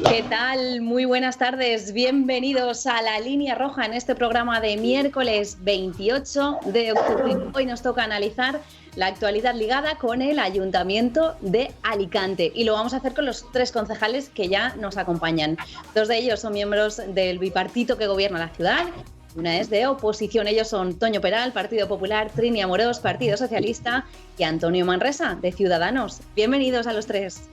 ¿Qué tal? Muy buenas tardes. Bienvenidos a La Línea Roja en este programa de miércoles 28 de octubre. Hoy nos toca analizar la actualidad ligada con el Ayuntamiento de Alicante y lo vamos a hacer con los tres concejales que ya nos acompañan. Dos de ellos son miembros del bipartito que gobierna la ciudad. Una es de oposición. Ellos son Toño Peral, Partido Popular, Trini Amorós, Partido Socialista, y Antonio Manresa, de Ciudadanos. Bienvenidos a los tres.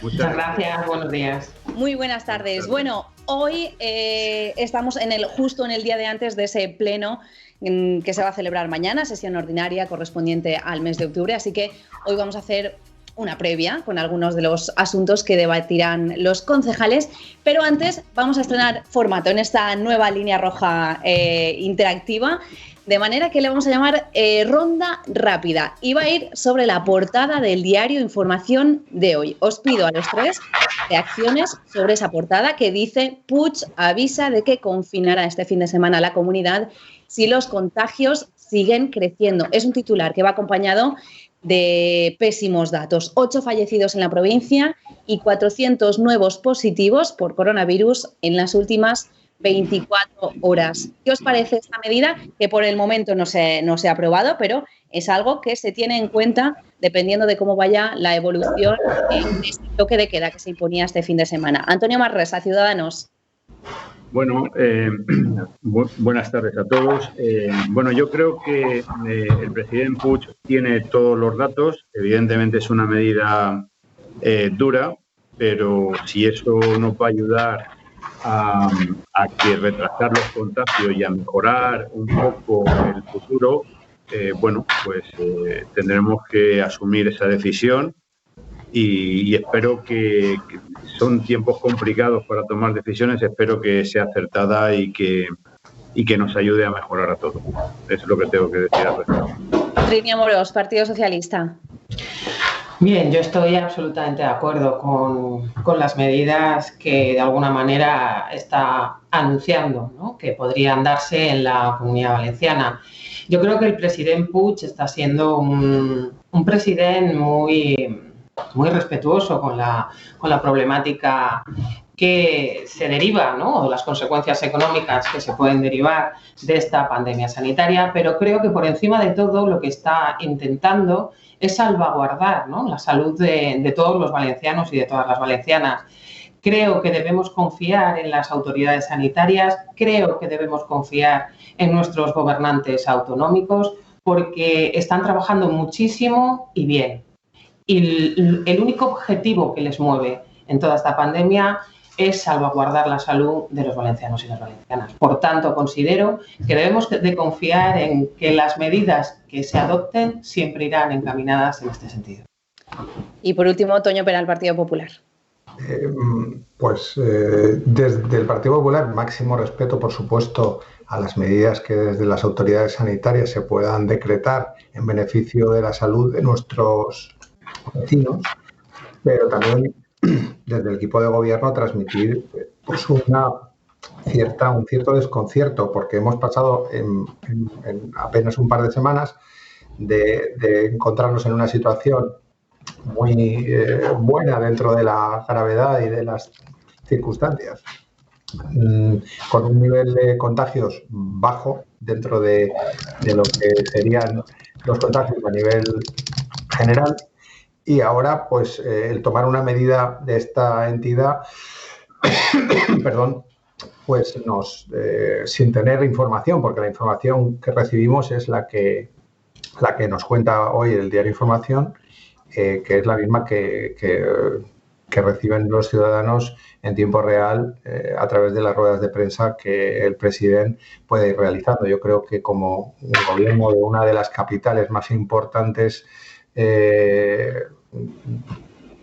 Muchas gracias, buenos días. Muy buenas tardes. Bueno, hoy estamos justo en el día de antes de ese pleno que se va a celebrar mañana, sesión ordinaria correspondiente al mes de octubre, así que hoy vamos a hacer una previa con algunos de los asuntos que debatirán los concejales, pero antes vamos a estrenar formato en esta nueva línea roja interactiva, de manera que le vamos a llamar Ronda Rápida, y va a ir sobre la portada del diario Información de hoy. Os pido a los tres reacciones sobre esa portada que dice: Puig avisa de que confinará este fin de semana a la comunidad si los contagios siguen creciendo. Es un titular que va acompañado de pésimos datos: 8 fallecidos en la provincia y 400 nuevos positivos por coronavirus en las últimas 24 horas. ¿Qué os parece esta medida? Que por el momento no se ha aprobado, pero es algo que se tiene en cuenta dependiendo de cómo vaya la evolución en este toque de queda que se imponía este fin de semana. Antonio Manresa, Ciudadanos. Bueno, buenas tardes a todos. Bueno, yo creo que el presidente Puig tiene todos los datos. Evidentemente es una medida dura, pero si eso nos va a ayudar a que retrasar los contagios y a mejorar un poco el futuro, bueno, pues tendremos que asumir esa decisión y espero que son tiempos complicados para tomar decisiones, espero que sea acertada y que nos ayude a mejorar a todos. Eso es lo que tengo que decir al respecto. Trini Amorós, Partido Socialista. Bien, yo estoy absolutamente de acuerdo con las medidas que de alguna manera está anunciando, ¿no?, que podrían darse en la Comunidad Valenciana. Yo creo que el presidente Puig está siendo un presidente muy respetuoso con la problemática que se deriva, ¿no?, o las consecuencias económicas que se pueden derivar de esta pandemia sanitaria, pero creo que por encima de todo lo que está intentando es salvaguardar, ¿no?, la salud de todos los valencianos y de todas las valencianas. Creo que debemos confiar en las autoridades sanitarias, creo que debemos confiar en nuestros gobernantes autonómicos, porque están trabajando muchísimo y bien. Y el único objetivo que les mueve en toda esta pandemia es salvaguardar la salud de los valencianos y las valencianas. Por tanto, considero que debemos de confiar en que las medidas que se adopten siempre irán encaminadas en este sentido. Y por último, Toño Peral, Partido Popular. Desde el Partido Popular, máximo respeto, por supuesto, a las medidas que desde las autoridades sanitarias se puedan decretar en beneficio de la salud de nuestros vecinos, pero también desde el equipo de gobierno transmitir pues un cierto desconcierto, porque hemos pasado en apenas un par de semanas de encontrarnos en una situación muy buena dentro de la gravedad y de las circunstancias, con un nivel de contagios bajo dentro de lo que serían los contagios a nivel general. Y ahora, pues, el tomar una medida de esta entidad, perdón, pues sin tener información, porque la información que recibimos es la que nos cuenta hoy el diario Información, que es la misma que reciben los ciudadanos en tiempo real a través de las ruedas de prensa que el presidente puede ir realizando. Yo creo que como gobierno de una de las capitales más importantes de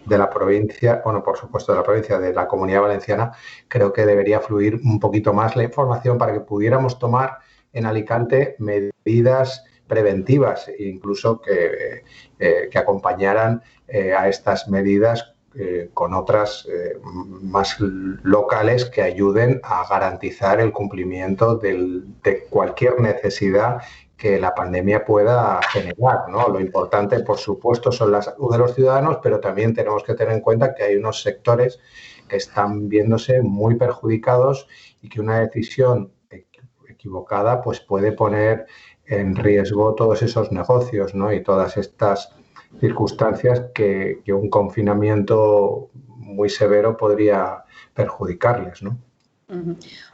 la provincia, bueno, por supuesto de la provincia, de la Comunidad Valenciana, creo que debería fluir un poquito más la información para que pudiéramos tomar en Alicante medidas preventivas, incluso que acompañaran a estas medidas con otras más locales que ayuden a garantizar el cumplimiento de cualquier necesidad que la pandemia pueda generar, ¿no? Lo importante, por supuesto, son la salud de los ciudadanos, pero también tenemos que tener en cuenta que hay unos sectores que están viéndose muy perjudicados y que una decisión equivocada pues puede poner en riesgo todos esos negocios, ¿no? Y todas estas circunstancias que un confinamiento muy severo podría perjudicarles, ¿no?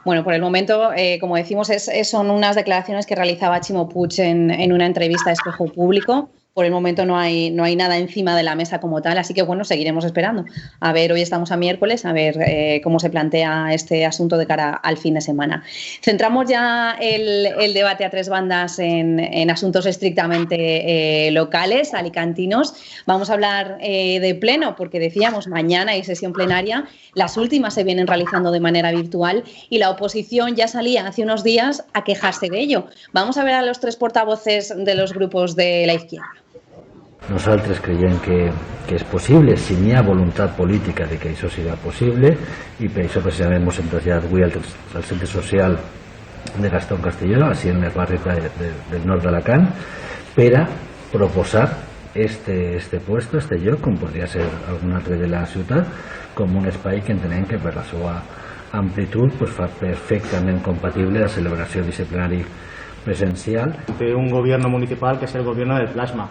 Bueno, por el momento, como decimos, son unas declaraciones que realizaba Ximo Puig en una entrevista a Espejo Público. Por el momento no hay nada encima de la mesa como tal, así que bueno, seguiremos esperando. A ver, hoy estamos a miércoles, a ver cómo se plantea este asunto de cara al fin de semana. Centramos ya el debate a tres bandas en asuntos estrictamente locales, alicantinos. Vamos a hablar de pleno, porque decíamos, mañana hay sesión plenaria. Las últimas se vienen realizando de manera virtual y la oposición ya salía hace unos días a quejarse de ello. Vamos a ver a los tres portavoces de los grupos de la izquierda. Nosaltres creiem que és possible, si n'hi ha voluntat política de que això siga possible, i per això precisament ens hem traslladat avui al centre social de Gastón Castelló, així en el barri del nord d'Alacant, per a proposar este puesto, este lloc, com podria ser algun altre de la ciutat, com un espai que entenem que per la seva amplitud pues, fa perfectament compatible la celebració d'aquest plenari presencial. De un gobierno municipal que es el gobierno del plasma.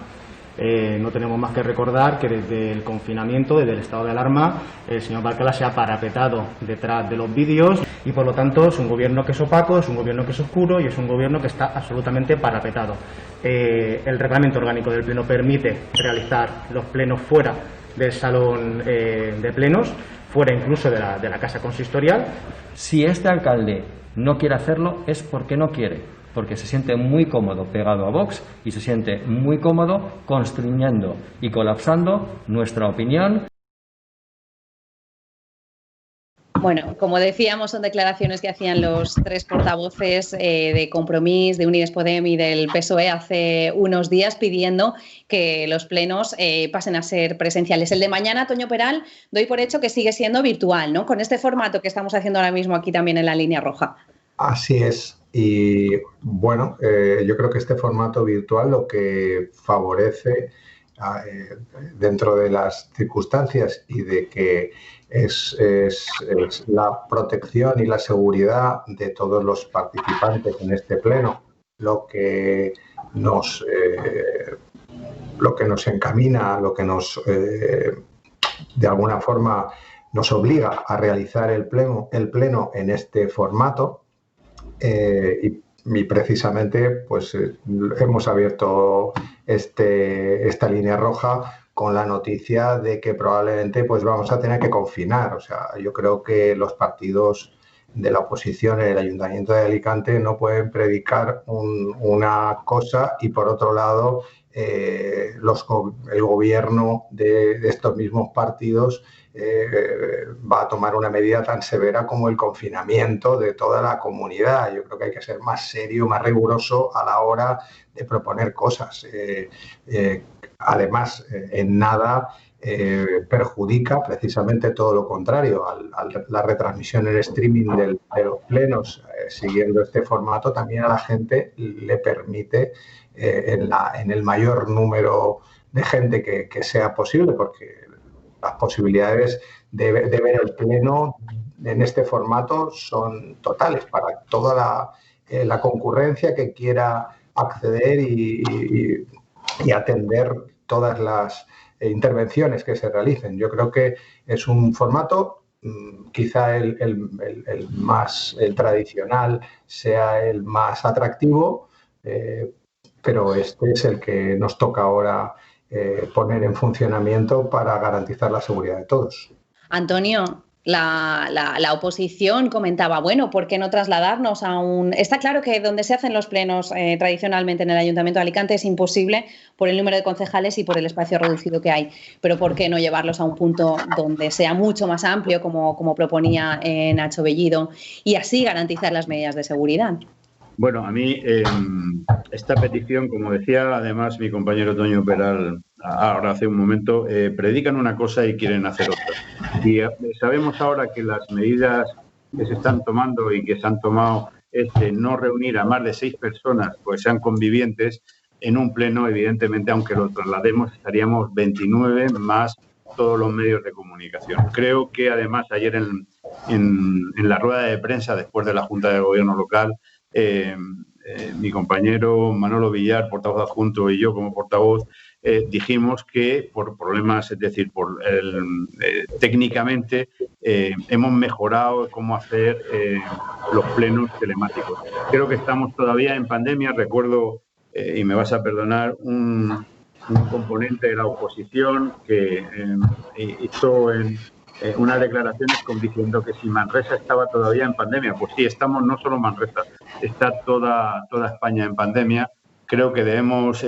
No tenemos más que recordar que desde el confinamiento, desde el estado de alarma, el señor Barcala se ha parapetado detrás de los vídeos y por lo tanto es un gobierno que es opaco, es un gobierno que es oscuro y es un gobierno que está absolutamente parapetado. El reglamento orgánico del pleno permite realizar los plenos fuera del salón de plenos, fuera incluso de la casa consistorial. Si este alcalde no quiere hacerlo es porque no quiere, porque se siente muy cómodo pegado a Vox y se siente muy cómodo constriñendo y colapsando nuestra opinión. Bueno, como decíamos, son declaraciones que hacían los tres portavoces de Compromís, de Unides Podem y del PSOE hace unos días pidiendo que los plenos pasen a ser presenciales. El de mañana, Toño Peral, doy por hecho que sigue siendo virtual, ¿no? Con este formato que estamos haciendo ahora mismo aquí también en la línea roja. Así es. Y bueno, yo creo que este formato virtual lo que favorece dentro de las circunstancias y de que es la protección y la seguridad de todos los participantes en este pleno lo que nos encamina, lo que nos de alguna forma nos obliga a realizar el pleno en este formato. Y precisamente pues hemos abierto esta línea roja con la noticia de que probablemente pues vamos a tener que confinar. O sea, yo creo que los partidos de la oposición en el Ayuntamiento de Alicante no pueden predicar una cosa y por otro lado el gobierno de estos mismos partidos va a tomar una medida tan severa como el confinamiento de toda la comunidad. Yo creo que hay que ser más serio, más riguroso a la hora de proponer cosas. Además, en nada perjudica, precisamente todo lo contrario. La retransmisión en streaming de los plenos siguiendo este formato también a la gente le permite en el mayor número de gente que sea posible, porque las posibilidades de ver el pleno en este formato son totales para toda la concurrencia que quiera acceder y atender todas las intervenciones que se realicen. Yo creo que es un formato, quizá el más tradicional sea el más atractivo, pero este es el que nos toca ahora poner en funcionamiento para garantizar la seguridad de todos. Antonio, la oposición comentaba, bueno, ¿por qué no trasladarnos a un...? Está claro que donde se hacen los plenos tradicionalmente en el Ayuntamiento de Alicante es imposible por el número de concejales y por el espacio reducido que hay, pero ¿por qué no llevarlos a un punto donde sea mucho más amplio, como proponía Nacho Bellido, y así garantizar las medidas de seguridad? Bueno, a mí esta petición, como decía además mi compañero Toño Peral ahora hace un momento, predican una cosa y quieren hacer otra. Y sabemos ahora que las medidas que se están tomando y que se han tomado es no reunir a más de 6 personas, pues sean convivientes, en un pleno. Evidentemente, aunque lo traslademos, estaríamos 29 más todos los medios de comunicación. Creo que además ayer en la rueda de prensa después de la Junta de Gobierno local, mi compañero Manolo Villar, portavoz adjunto, y yo como portavoz, dijimos que por problemas, es decir, técnicamente hemos mejorado cómo hacer los plenos telemáticos. Creo que estamos todavía en pandemia. Recuerdo, y me vas a perdonar, un componente de la oposición que hizo unas declaraciones como diciendo que si Manresa estaba todavía en pandemia. Pues sí, estamos, no solo Manresa, está toda España en pandemia. Creo que debemos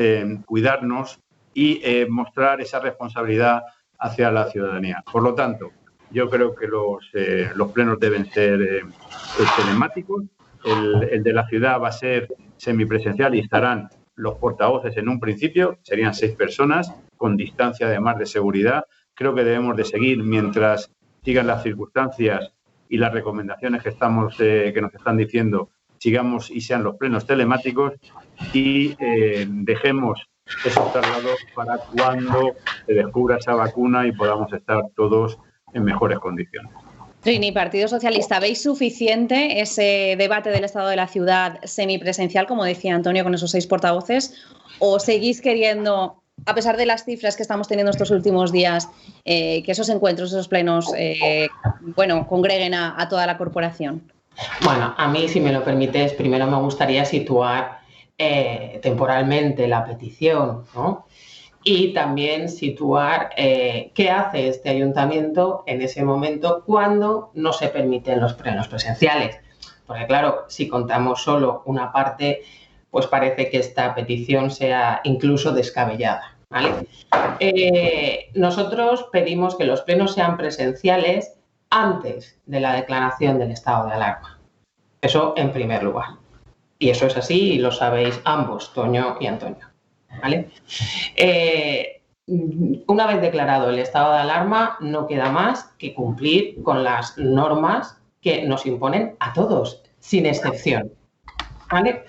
cuidarnos y mostrar esa responsabilidad hacia la ciudadanía. Por lo tanto, yo creo que los plenos deben ser telemáticos. El de la ciudad va a ser semipresencial y estarán los portavoces en un principio, serían 6 personas, con distancia además de seguridad. Creo que debemos de seguir mientras sigan las circunstancias y las recomendaciones que nos están diciendo, sigamos y sean los plenos telemáticos y dejemos esos traslados para cuando se descubra esa vacuna y podamos estar todos en mejores condiciones. Trini, Partido Socialista, ¿veis suficiente ese debate del estado de la ciudad semipresencial, como decía Antonio, con esos 6 portavoces? ¿O seguís queriendo, a pesar de las cifras que estamos teniendo estos últimos días, que esos encuentros, esos plenos, congreguen a toda la corporación? Bueno, a mí, si me lo permites, primero me gustaría situar temporalmente la petición, ¿no? Y también situar qué hace este ayuntamiento en ese momento cuando no se permiten los plenos presenciales. Porque claro, si contamos solo una parte, pues parece que esta petición sea incluso descabellada, ¿vale? Nosotros pedimos que los plenos sean presenciales antes de la declaración del estado de alarma. Eso en primer lugar. Y eso es así y lo sabéis ambos, Toño y Antonio, ¿vale? Una vez declarado el estado de alarma, no queda más que cumplir con las normas que nos imponen a todos, sin excepción, ¿vale?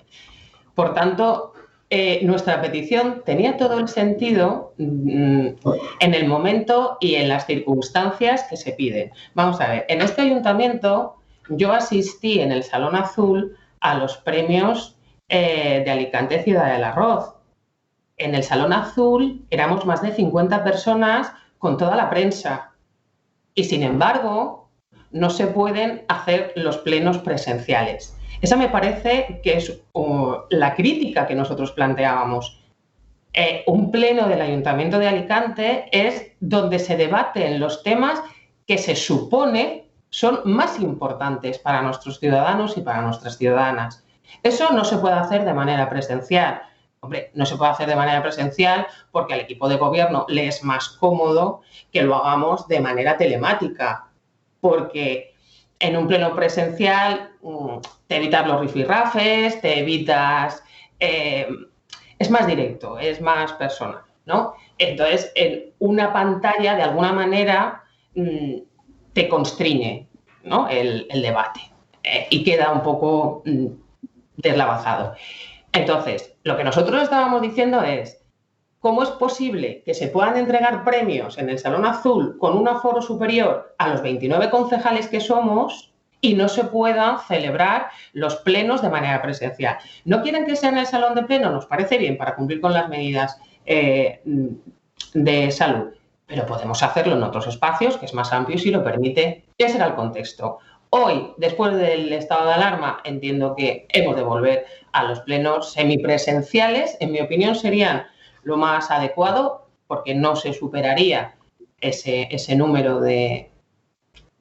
Por tanto, nuestra petición tenía todo el sentido en el momento y en las circunstancias que se piden. Vamos a ver, en este ayuntamiento yo asistí en el Salón Azul a los premios de Alicante Ciudad del Arroz. En el Salón Azul éramos más de 50 personas con toda la prensa y, sin embargo, no se pueden hacer los plenos presenciales. Esa me parece que es la crítica que nosotros planteábamos. Un pleno del Ayuntamiento de Alicante es donde se debaten los temas que se supone son más importantes para nuestros ciudadanos y para nuestras ciudadanas. Eso no se puede hacer de manera presencial. Hombre, no se puede hacer de manera presencial porque al equipo de gobierno le es más cómodo que lo hagamos de manera telemática, porque en un pleno presencial te evitas los rifirrafes, te evitas... es más directo, es más personal, ¿no? Entonces, en una pantalla, de alguna manera, te constriñe, ¿no? el debate y queda un poco deslavazado. Entonces, lo que nosotros estábamos diciendo es ¿cómo es posible que se puedan entregar premios en el Salón Azul con un aforo superior a los 29 concejales que somos y no se puedan celebrar los plenos de manera presencial? ¿No quieren que sea en el Salón de Pleno? Nos parece bien para cumplir con las medidas de salud, pero podemos hacerlo en otros espacios, que es más amplio si lo permite. Ese era el contexto. Hoy, después del estado de alarma, entiendo que hemos de volver a los plenos semipresenciales. En mi opinión, serían lo más adecuado, porque no se superaría ese número que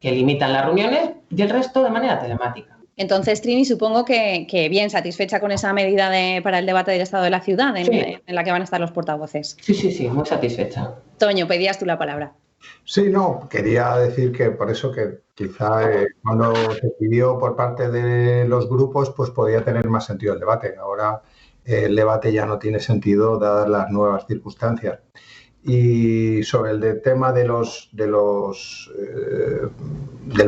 limitan las reuniones, y el resto de manera telemática. Entonces, Trini, supongo que bien satisfecha con esa medida para el debate del estado de la ciudad en la que van a estar los portavoces. Sí, muy satisfecha. Toño, pedías tú la palabra. Sí, no, quería decir que por eso que quizá cuando se pidió por parte de los grupos, pues podía tener más sentido el debate. Ahora el debate ya no tiene sentido dadas las nuevas circunstancias. Y sobre el tema del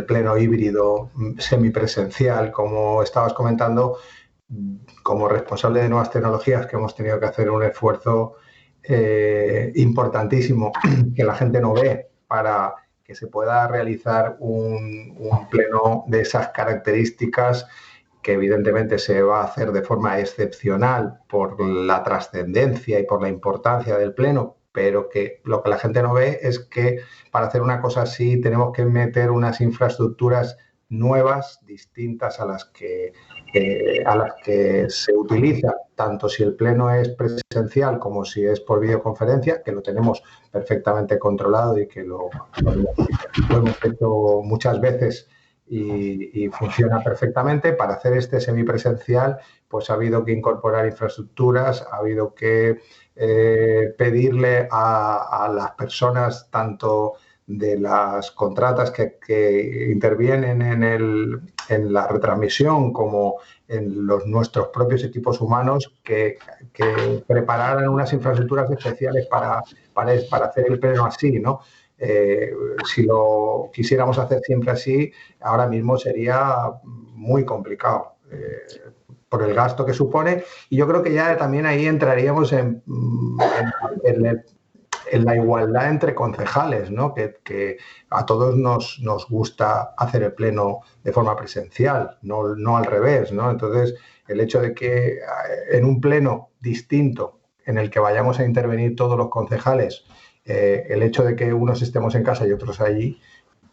pleno híbrido semipresencial, como estabas comentando, como responsable de nuevas tecnologías, que hemos tenido que hacer un esfuerzo importantísimo que la gente no ve para que se pueda realizar un pleno de esas características, que evidentemente se va a hacer de forma excepcional por la trascendencia y por la importancia del pleno, pero que lo que la gente no ve es que para hacer una cosa así tenemos que meter unas infraestructuras nuevas, distintas a las que se utiliza, tanto si el pleno es presencial como si es por videoconferencia, que lo tenemos perfectamente controlado y que lo hemos hecho muchas veces y funciona perfectamente. Para hacer este semipresencial, pues ha habido que incorporar infraestructuras, ha habido que pedirle a las personas, tanto de las contratas que intervienen en la retransmisión como en nuestros propios equipos humanos, que prepararan unas infraestructuras especiales para hacer el pleno así, ¿no? Si lo quisiéramos hacer siempre así, ahora mismo sería muy complicado por el gasto que supone, y yo creo que ya también ahí entraríamos en la igualdad entre concejales, ¿no? Que a todos nos gusta hacer el pleno de forma presencial, no al revés, ¿no? Entonces, el hecho de que en un pleno distinto en el que vayamos a intervenir todos los concejales, el hecho de que unos estemos en casa y otros allí,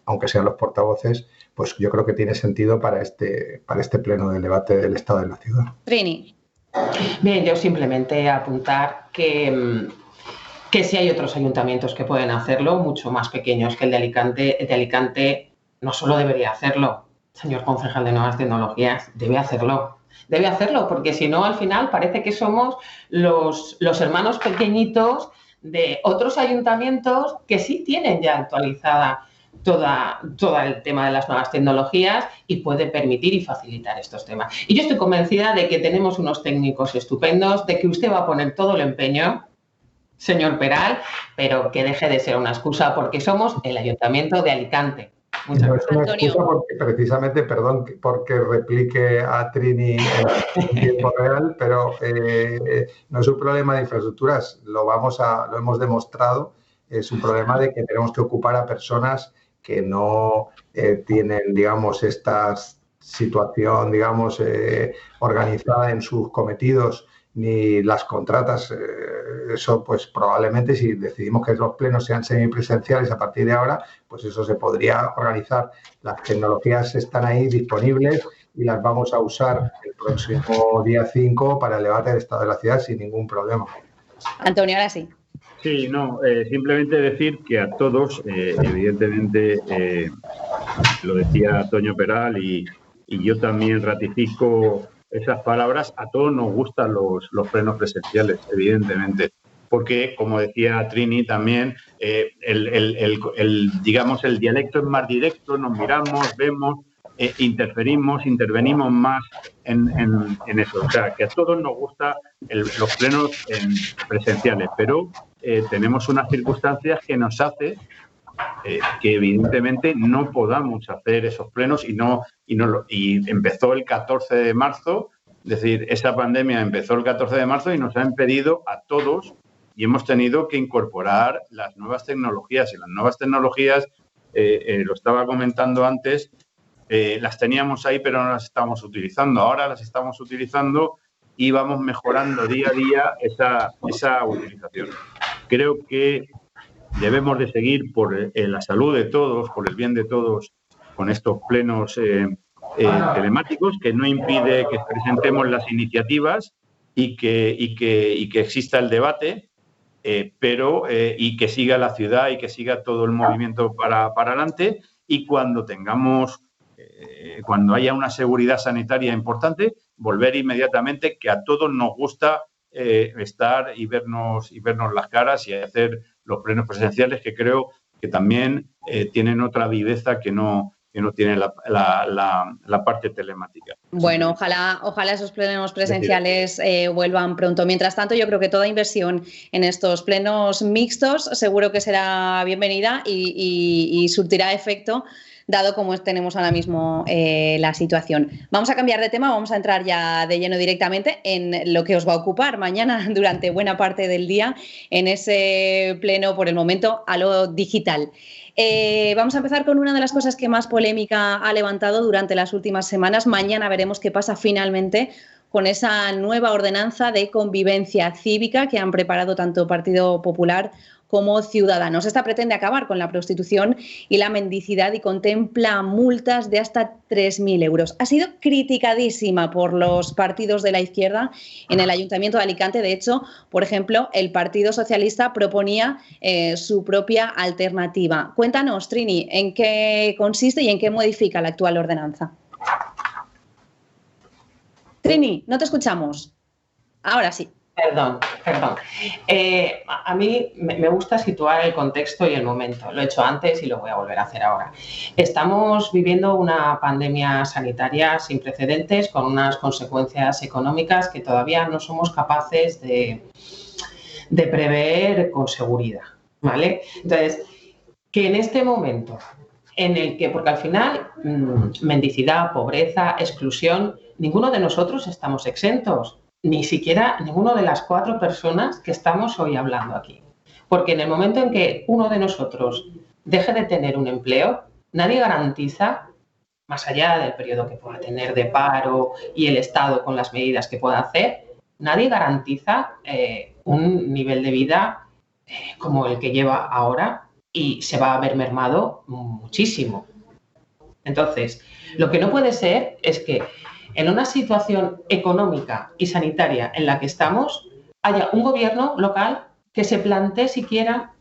aunque sean los portavoces, pues yo creo que tiene sentido para este pleno del debate del Estado de la ciudad. Trini. Bien, yo simplemente apuntar que sí hay otros ayuntamientos que pueden hacerlo, mucho más pequeños que el de Alicante. El de Alicante no solo debería hacerlo, señor concejal de Nuevas Tecnologías, debe hacerlo. Debe hacerlo, porque si no, al final parece que somos los hermanos pequeñitos de otros ayuntamientos que sí tienen ya actualizada todo el tema de las nuevas tecnologías y puede permitir y facilitar estos temas. Y yo estoy convencida de que tenemos unos técnicos estupendos, de que usted va a poner todo el empeño, señor Peral, pero que deje de ser una excusa, porque somos el Ayuntamiento de Alicante. Muchas gracias. No es una excusa porque, precisamente, perdón, porque replique a Trini en tiempo real, pero no es un problema de infraestructuras, lo hemos demostrado, es un problema de que tenemos que ocupar a personas que no tienen, digamos, esta situación, digamos, organizada en sus cometidos, ni las contratas. Eso, pues probablemente, si decidimos que los plenos sean semipresenciales a partir de ahora, pues eso se podría organizar. Las tecnologías están ahí disponibles y las vamos a usar el próximo día 5 para el debate del Estado de la ciudad sin ningún problema. Antonio, ahora sí. Sí, no, simplemente decir que a todos, evidentemente, lo decía Toño Peral y yo también ratifico esas palabras, a todos nos gustan los plenos presenciales, evidentemente, porque, como decía Trini también, digamos, el dialecto es más directo, nos miramos, vemos, intervenimos más en eso. O sea, que a todos nos gustan los plenos presenciales, pero tenemos unas circunstancias que nos hace que evidentemente no podamos hacer esos plenos y empezó el 14 de marzo, es decir, esa pandemia empezó el 14 de marzo y nos ha impedido a todos y hemos tenido que incorporar las nuevas tecnologías. Y las nuevas tecnologías, lo estaba comentando antes, las teníamos ahí pero no las estamos utilizando. Ahora las estamos utilizando y vamos mejorando día a día esa utilización. Creo que debemos de seguir por la salud de todos, por el bien de todos, con estos plenos telemáticos, que no impide que presentemos las iniciativas y que exista el debate, pero y que siga la ciudad y que siga todo el movimiento para adelante, y cuando haya una seguridad sanitaria importante, volver inmediatamente, que a todos nos gusta estar y vernos las caras y hacer los plenos presenciales, que creo que también tienen otra viveza que no que no tienen la parte telemática. Bueno, ojalá esos plenos presenciales vuelvan pronto. Mientras tanto, yo creo que toda inversión en estos plenos mixtos seguro que será bienvenida y surtirá efecto, dado como tenemos ahora mismo la situación. Vamos a cambiar de tema, vamos a entrar ya de lleno directamente en lo que os va a ocupar mañana durante buena parte del día en ese pleno, por el momento, a lo digital. Vamos a empezar con una de las cosas que más polémica ha levantado durante las últimas semanas. Mañana veremos qué pasa finalmente con esa nueva ordenanza de convivencia cívica que han preparado tanto Partido Popular como Ciudadanos. Esta pretende acabar con la prostitución y la mendicidad y contempla multas de hasta 3.000 euros. Ha sido criticadísima por los partidos de la izquierda en el Ayuntamiento de Alicante. De hecho, por ejemplo, el Partido Socialista proponía su propia alternativa. Cuéntanos, Trini, ¿en qué consiste y en qué modifica la actual ordenanza? Trini, no te escuchamos. Ahora sí. Perdón. A mí me gusta situar el contexto y el momento. Lo he hecho antes y lo voy a volver a hacer ahora. Estamos viviendo una pandemia sanitaria sin precedentes con unas consecuencias económicas que todavía no somos capaces de prever con seguridad, ¿vale? Entonces, que en este momento en el que, porque al final, mendicidad, pobreza, exclusión, ninguno de nosotros estamos exentos. Ni siquiera ninguno de las 4 personas que estamos hoy hablando aquí. Porque en el momento en que uno de nosotros deje de tener un empleo, nadie garantiza, más allá del periodo que pueda tener de paro y el Estado con las medidas que pueda hacer, nadie garantiza un nivel de vida como el que lleva ahora y se va a ver mermado muchísimo. Entonces, lo que no puede ser es que en una situación económica y sanitaria en la que estamos, haya un gobierno local que se plantee siquiera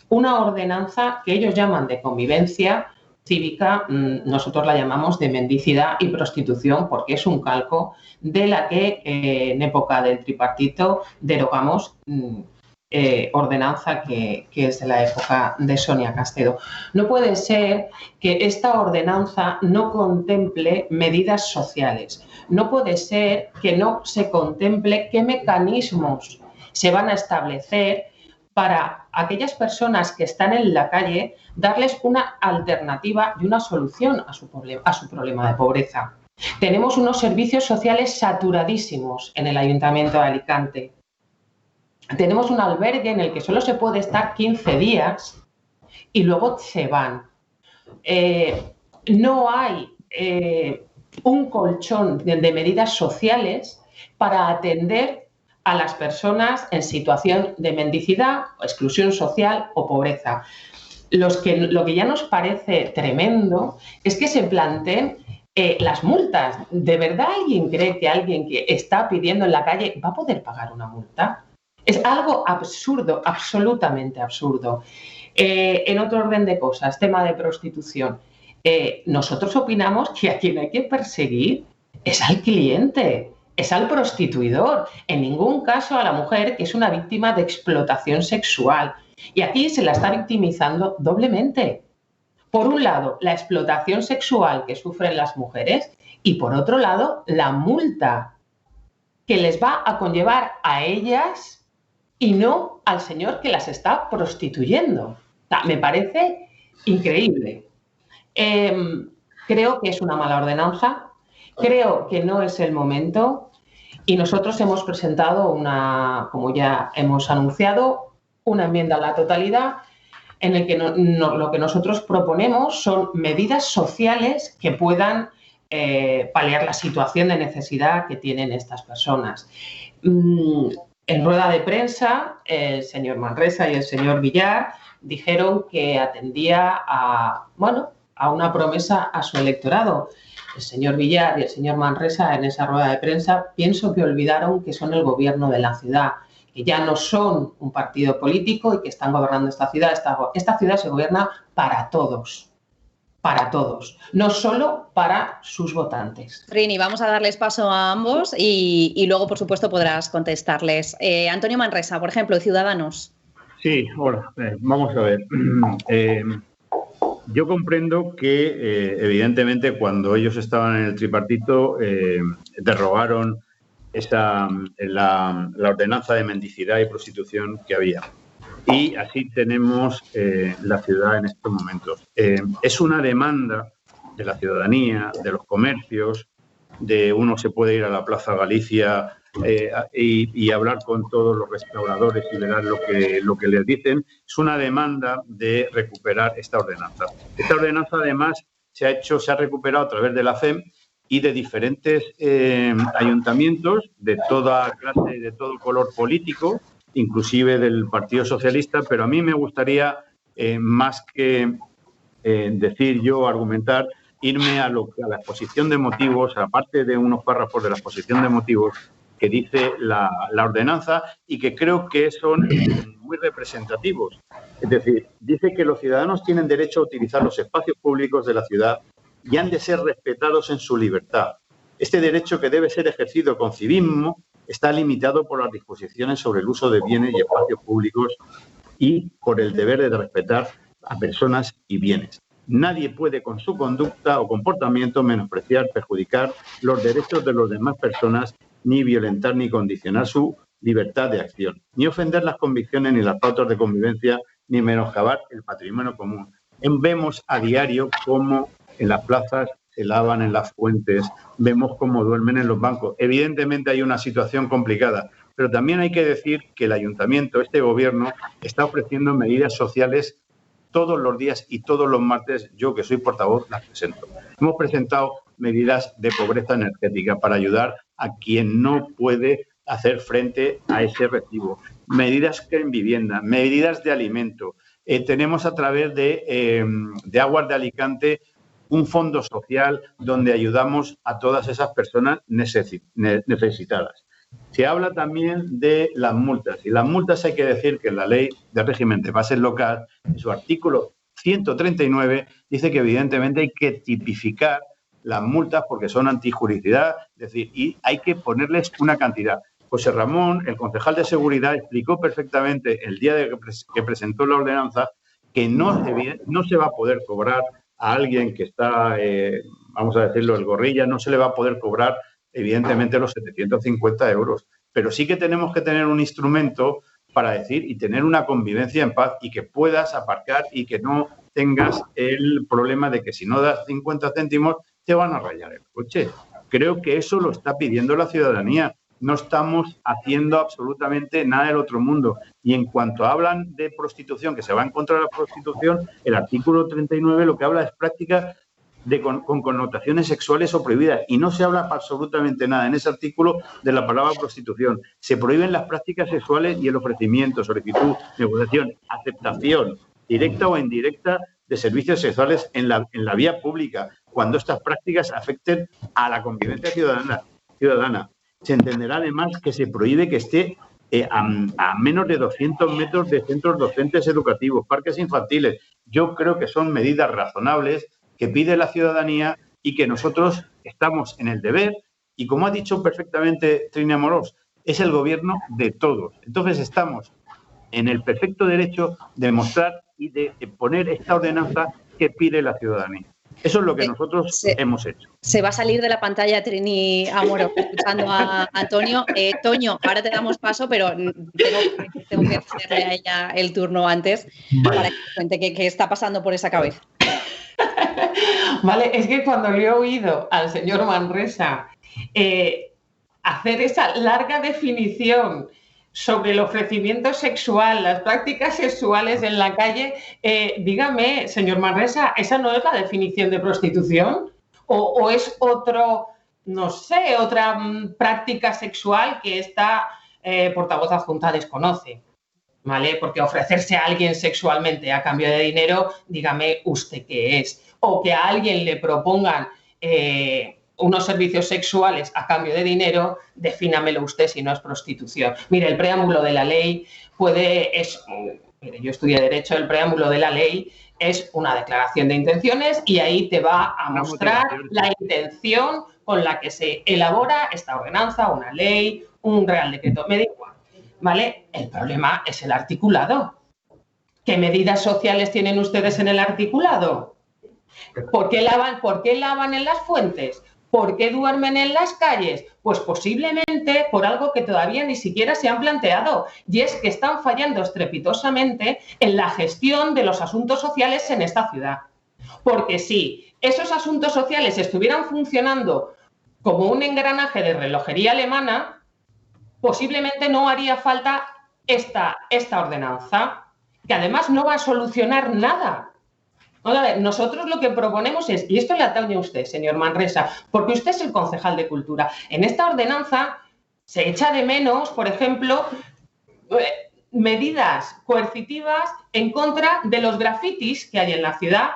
una ordenanza que ellos llaman de convivencia cívica, nosotros la llamamos de mendicidad y prostitución, porque es un calco de la que en época del tripartito derogamos ordenanza que es de la época de Sonia Castedo. No puede ser que esta ordenanza no contemple medidas sociales. No puede ser que no se contemple qué mecanismos se van a establecer para aquellas personas que están en la calle, darles una alternativa y una solución a su problema de pobreza. Tenemos unos servicios sociales saturadísimos en el Ayuntamiento de Alicante. Tenemos un albergue en el que solo se puede estar 15 días y luego se van. No hay un colchón de medidas sociales para atender a las personas en situación de mendicidad, exclusión social o pobreza. Lo que ya nos parece tremendo es que se planteen las multas. ¿De verdad alguien cree que alguien que está pidiendo en la calle va a poder pagar una multa? Es algo absurdo, absolutamente absurdo. En otro orden de cosas, tema de prostitución. Nosotros opinamos que a quien hay que perseguir es al cliente, es al prostituidor, en ningún caso a la mujer que es una víctima de explotación sexual. Y aquí se la está victimizando doblemente. Por un lado, la explotación sexual que sufren las mujeres y por otro lado, la multa que les va a conllevar a ellas y no al señor que las está prostituyendo. O sea, me parece increíble. Creo que es una mala ordenanza, creo que no es el momento y nosotros hemos presentado como ya hemos anunciado, una enmienda a la totalidad en el que lo que nosotros proponemos son medidas sociales que puedan paliar la situación de necesidad que tienen estas personas. En rueda de prensa, el señor Manresa y el señor Villar dijeron que atendía a una promesa a su electorado. El señor Villar y el señor Manresa en esa rueda de prensa pienso que olvidaron que son el gobierno de la ciudad, que ya no son un partido político y que están gobernando esta ciudad. Esta ciudad se gobierna para todos, no solo para sus votantes. Trini, vamos a darles paso a ambos y luego, por supuesto, podrás contestarles. Antonio Manresa, por ejemplo, Ciudadanos. Sí, hola. Vamos a ver. Yo comprendo que, evidentemente, cuando ellos estaban en el tripartito, derogaron la ordenanza de mendicidad y prostitución que había. Y así tenemos la ciudad en estos momentos. Es una demanda de la ciudadanía, de los comercios, uno se puede ir a la Plaza Galicia y hablar con todos los restauradores y verán lo que les dicen. Es una demanda de recuperar esta ordenanza. Esta ordenanza, además, se ha recuperado a través de la FEM y de diferentes ayuntamientos de toda clase, de todo color político, inclusive del Partido Socialista, pero a mí me gustaría, más que decir yo, argumentar, irme a la exposición de motivos, aparte de unos párrafos de la exposición de motivos que dice la ordenanza y que creo que son muy representativos. Es decir, dice que los ciudadanos tienen derecho a utilizar los espacios públicos de la ciudad y han de ser respetados en su libertad. Este derecho, que debe ser ejercido con civismo, está limitado por las disposiciones sobre el uso de bienes y espacios públicos y por el deber de respetar a personas y bienes. Nadie puede, con su conducta o comportamiento, menospreciar, perjudicar los derechos de las demás personas, ni violentar ni condicionar su libertad de acción, ni ofender las convicciones ni las pautas de convivencia, ni menoscabar el patrimonio común. Vemos a diario cómo en las plazas se lavan en las fuentes, vemos cómo duermen en los bancos. Evidentemente hay una situación complicada, pero también hay que decir que el ayuntamiento, este gobierno, está ofreciendo medidas sociales todos los días y todos los martes. Yo, que soy portavoz, las presento. Hemos presentado medidas de pobreza energética para ayudar a quien no puede hacer frente a ese recibo. Medidas en vivienda, medidas de alimento. Tenemos a través de Aguas de Alicante un fondo social donde ayudamos a todas esas personas necesitadas. Se habla también de las multas. Y las multas, hay que decir que en la Ley de Régimen de Bases Local, en su artículo 139, dice que evidentemente hay que tipificar las multas porque son antijuricidad, es decir, y hay que ponerles una cantidad. José Ramón, el concejal de Seguridad, explicó perfectamente el día que presentó la ordenanza que no se va a poder cobrar a alguien que está, vamos a decirlo, el gorrilla, no se le va a poder cobrar evidentemente los 750 euros, pero sí que tenemos que tener un instrumento para decir y tener una convivencia en paz y que puedas aparcar y que no tengas el problema de que si no das 50 céntimos te van a rayar el coche. Creo que eso lo está pidiendo la ciudadanía. No estamos haciendo absolutamente nada del otro mundo. Y en cuanto hablan de prostitución, que se va en contra de la prostitución, el artículo 39 lo que habla es prácticas con connotaciones sexuales o prohibidas, y no se habla absolutamente nada en ese artículo de la palabra prostitución. Se prohíben las prácticas sexuales y el ofrecimiento, solicitud, negociación, aceptación, directa o indirecta, de servicios sexuales en la vía pública, cuando estas prácticas afecten a la convivencia ciudadana. Se entenderá además que se prohíbe que esté a menos de 200 metros de centros docentes educativos, parques infantiles. Yo creo que son medidas razonables que pide la ciudadanía y que nosotros estamos en el deber, y como ha dicho perfectamente Trini Amorós, es el gobierno de todos. Entonces estamos en el perfecto derecho de mostrar y de poner esta ordenanza que pide la ciudadanía. Eso es lo que nosotros hemos hecho. Se va a salir de la pantalla Trini Amorós escuchando a Antonio. Toño, ahora te damos paso, pero tengo que hacerle a ella el turno antes para que cuente qué está pasando por esa cabeza. Vale, es que cuando le he oído al señor Manresa hacer esa larga definición sobre el ofrecimiento sexual, las prácticas sexuales en la calle, dígame, señor Manresa, ¿esa no es la definición de prostitución? ¿O es otra práctica sexual que esta portavoz adjunta desconoce? ¿Vale? Porque ofrecerse a alguien sexualmente a cambio de dinero, dígame usted qué es. O que a alguien le propongan unos servicios sexuales a cambio de dinero, defínamelo usted si no es prostitución. Mire, el preámbulo de la ley mire, yo estudié Derecho, el preámbulo de la ley es una declaración de intenciones y ahí te va a mostrar la intención con la que se elabora esta ordenanza, una ley, un real decreto, me da igual. ¿Vale? El problema es el articulado. ¿Qué medidas sociales tienen ustedes en el articulado? ¿Por qué lavan en las fuentes? ¿Por qué duermen en las calles? Pues posiblemente por algo que todavía ni siquiera se han planteado, y es que están fallando estrepitosamente en la gestión de los asuntos sociales en esta ciudad. Porque si esos asuntos sociales estuvieran funcionando como un engranaje de relojería alemana, posiblemente no haría falta esta ordenanza, que además no va a solucionar nada. Nosotros lo que proponemos es, y esto le atañe a usted, señor Manresa, porque usted es el concejal de Cultura. En esta ordenanza se echa de menos, por ejemplo, medidas coercitivas en contra de los grafitis que hay en la ciudad,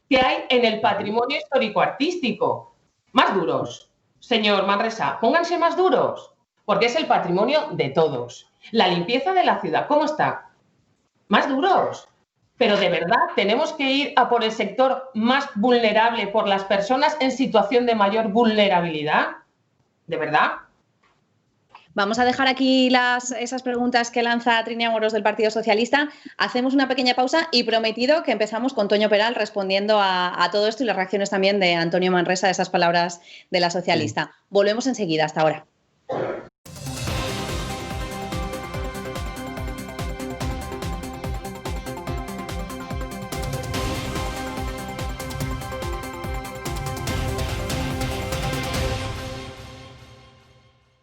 que hay en el patrimonio histórico-artístico. Más duros, señor Manresa, pónganse más duros, porque es el patrimonio de todos. La limpieza de la ciudad, ¿cómo está? Más duros. Pero de verdad tenemos que ir a por el sector más vulnerable, por las personas en situación de mayor vulnerabilidad. ¿De verdad? Vamos a dejar aquí esas preguntas que lanza Trini Amoros del Partido Socialista. Hacemos una pequeña pausa y prometido que empezamos con Toño Peral respondiendo a todo esto y las reacciones también de Antonio Manresa a esas palabras de la socialista. Volvemos enseguida. Hasta ahora.